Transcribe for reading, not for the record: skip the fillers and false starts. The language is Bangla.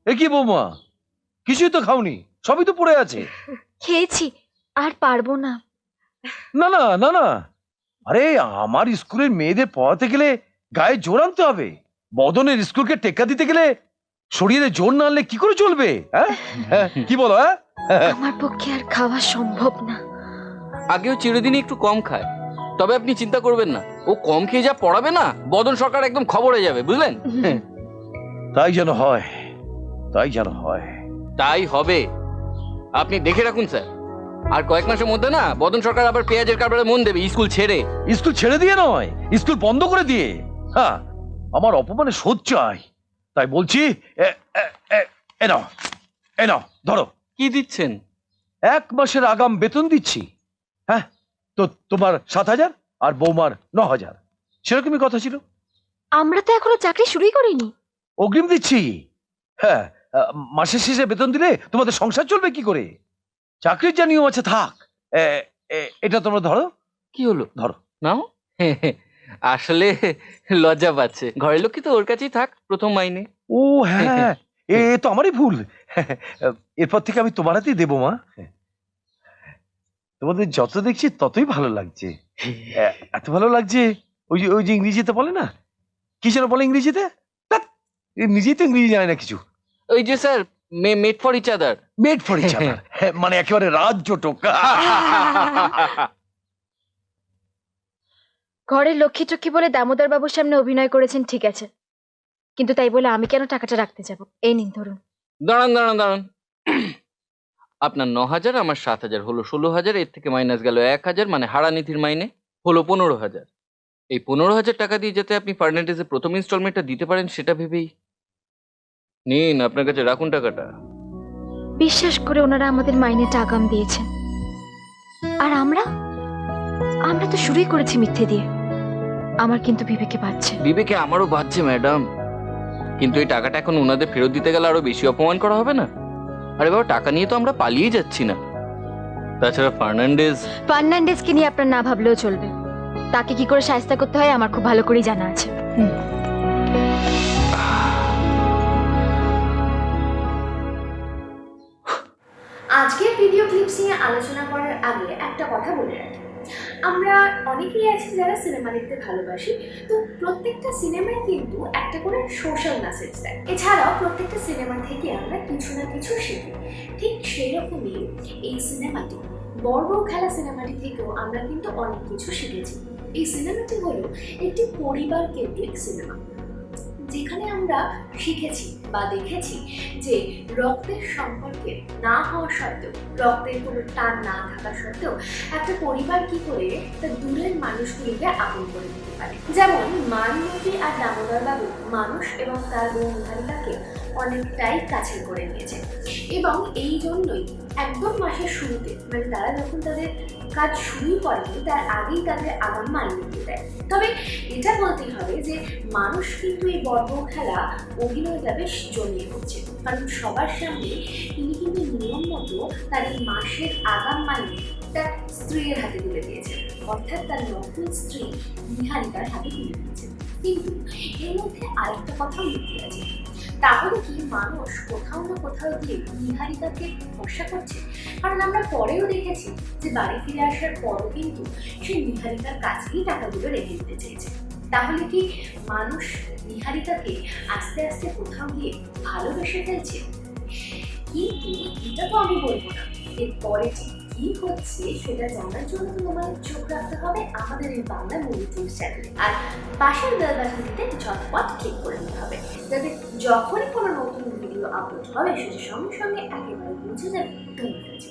এ কি বৌমা, কিছুই তো খাওনি, সবই তো পড়ে আছে। খেয়েছি, আর পারবো না। না না না না, আরে আমার স্কুলের মেয়েদের পড়াতে গেলে গায়ে জোর আনতে হবে। বদনের স্কুলকে টেক্কা দিতে গেলে শরীরে জোর না আনলে কি করে চলবে? হ্যাঁ কি বলো? আমার পক্ষে আর খাওয়া সম্ভব না। আগেও চিরদিনই একটু কম খায়, তবে আপনি চিন্তা করবেন না, ও কম খেয়ে যা পড়াবে না, বদন সরকার একদম খবর হয়ে যাবে, বুঝলেন? তাই যেন হয়, তাই যেন হয়। তাই হবে, আপনি দেখে রাখুন স্যার। আর কয়েক মাসের মধ্যে না বদন সরকার আবার পেঁয়াজের কারবারে মন দেবে, স্কুল ছেড়ে। স্কুল ছেড়ে দিয়ে নয়, স্কুল বন্ধ করে দিয়ে। হ্যাঁ, আমার অপমানে শোধ চাই, তাই বলছি এ নাও, এ নাও ধরো। কি দিচ্ছেন? 1 মাসের আগাম বেতন দিচ্ছি। হ্যাঁ, তো তোমার 7,000 আর বৌমার 9,000, সেরকমই কথা ছিল। আমরা তো এখনো চাকরি শুরুই করিনি। অগ্রিম দিচ্ছি। হ্যাঁ, মাসের শেষে বেতন দিলে তোমাদের সংসার চলবে কি করে? চাকরির যা নিয়ম আছে থাক। এটা তোমরা ধরো। কি হলো, ধরো। নাও। আসলে লজ্জা পাচ্ছে, ঘরের লোক কি তো ওর কাছেই থাক প্রথম মাইনে। ও হ্যাঁ, এ তো আমারই ভুল। এরপর থেকে আমি তোমার হাতেই দেবো মা। তোমাদের যত দেখছি ততই ভালো লাগছে। এত ভালো লাগছে, ওই যে ইংরেজিতে বলে না, কি যেন বলে ইংরেজিতে, নিজেই তো ইংরেজি জানে না কিছু। ওই যে sir, made for each other. Made for each other, মানে একেবারে রাজ্য টোকা। ঘরের লক্ষ্মী টক্ষ্মী বলে দামোদর বাবুর সামনে অভিনয় করেছেন, ঠিক আছে, কিন্তু তাই বলে আমি কেন টাকাটা রাখতে যাব? এই নিন ধরুন। দাঁড়ান দাঁড়ান দাঁড়ান, আপনার 9,000, আমার 7,000, হলো 16,000। এর থেকে মাইনাস গেল 1,000, মানে হারানিধির মাইনে হলো 15,000। এই 15,000 টাকা দিয়ে যাতে আপনি ফার্নান্ডেজের প্রথম ইনস্টলমেন্টটা দিতে পারেন সেটা ভেবেই নিন, আপনার কাছে রাখুন টাকাটা। বিশ্বাস করে ওনারা আমাদের মাইনেটা আগাম দিয়েছেন, আর আমরা তো শুরুই করেছি মিথ্যে দিয়ে। আমার কিন্তু বিবেকে বাজছে। বিবেকে আমারও বাজছে ম্যাডাম, কিন্তু এই টাকাটা এখন ওনাদের ফেরত দিতে গেলে আরো বেশি অপমান করা হবে না? আরে বাবা, টাকা নিয়ে তো আমরা পালিয়ে যাচ্ছি না। তাছাড়া ফার্নান্ডেজকে নিয়ে আপনার না ভাবলেও চলবে। তাকে কি করে শায়েস্তা করতে হয় আমার খুব ভালো করেই জানা আছে। আজকের ভিডিও ক্লিপস নিয়ে আলোচনা করার আগে একটা কথা বলে রাখি, আমরা অনেকেই আছি যারা সিনেমা দেখতে ভালোবাসি, তো প্রত্যেকটা সিনেমায় কিন্তু একটা করে সোশ্যাল মেসেজ দেয়। এছাড়াও প্রত্যেকটা সিনেমা থেকে আমরা কিছু না কিছু শিখি। ঠিক সেরকমই এই সিনেমাটি, বড় বউ খেলা সিনেমাটি থেকেও আমরা কিন্তু অনেক কিছু শিখেছি। এই সিনেমাটি হলো একটি পরিবার কেন্দ্রিক সিনেমা, যেখানে আমরা শিখেছি বা দেখেছি যে রক্তের সম্পর্কে না হওয়া সত্ত্বেও, রক্তের কোনো টান না থাকা সত্ত্বেও একটা পরিবার কি করে তার দূরের মানুষগুলিকে আপন করে দিতে পারে। যেমন মানবী আর দামোদর বাবু মানুষ এবং তার বউ নিহারিকাকে অনেকটাই কাছে করে নিয়েছে, এবং এই জন্যই একদম মাসের শুরুতে, মানে তারা যখন তাদের কাজ শুরুই করেনি তার আগেই তাদের আগাম মাইনে দিয়ে দেয়। তবে এটা বলতেই হবে যে মানুষ কিন্তু এই বড় খেলা অভিনয়টা বেশ জমিয়ে করছে, কারণ সবার সামনে তিনি কিন্তু নিয়ম মতো তার এই মাসের আগাম মাইনে তার স্ত্রীর হাতে তুলে দিয়েছেন, অর্থাৎ তার নতুন স্ত্রী নিহারিকার হাতে তুলে দিয়েছেন। কিন্তু এর মধ্যে আরেকটা কথা লুকিয়ে আছে, তাহলে কি মানুষ কোথাও না কোথাও গিয়ে নিহারিকাকে ভরসা করছে? কারণ আমরা পরেও দেখেছি যে বাড়ি ফিরে আসার পরও কিন্তু সে নিহারিকার কাছেই টাকাগুলো রেখে দিতে চেয়েছে। তাহলে কি মানুষ নিহারিকাকে আস্তে আস্তে কোথাও গিয়ে ভালোবেসে ফেলছে? কিন্তু এটা তো আমি বলবো না, এরপরে কি হচ্ছে সেটা জানার জন্য তোমাদের চোখ রাখতে হবে আমাদের এই বাংলা মুভি টুলস চ্যানেলে, আর পাশের বেল বাটনটিতে ঝটপট ক্লিক করে নিতে হবে, যাতে যখনই কোনো নতুন ভিডিও আপলোড হবে সেটা সঙ্গে সঙ্গে একেবারে পৌঁছে যাবে তোমার কাছে।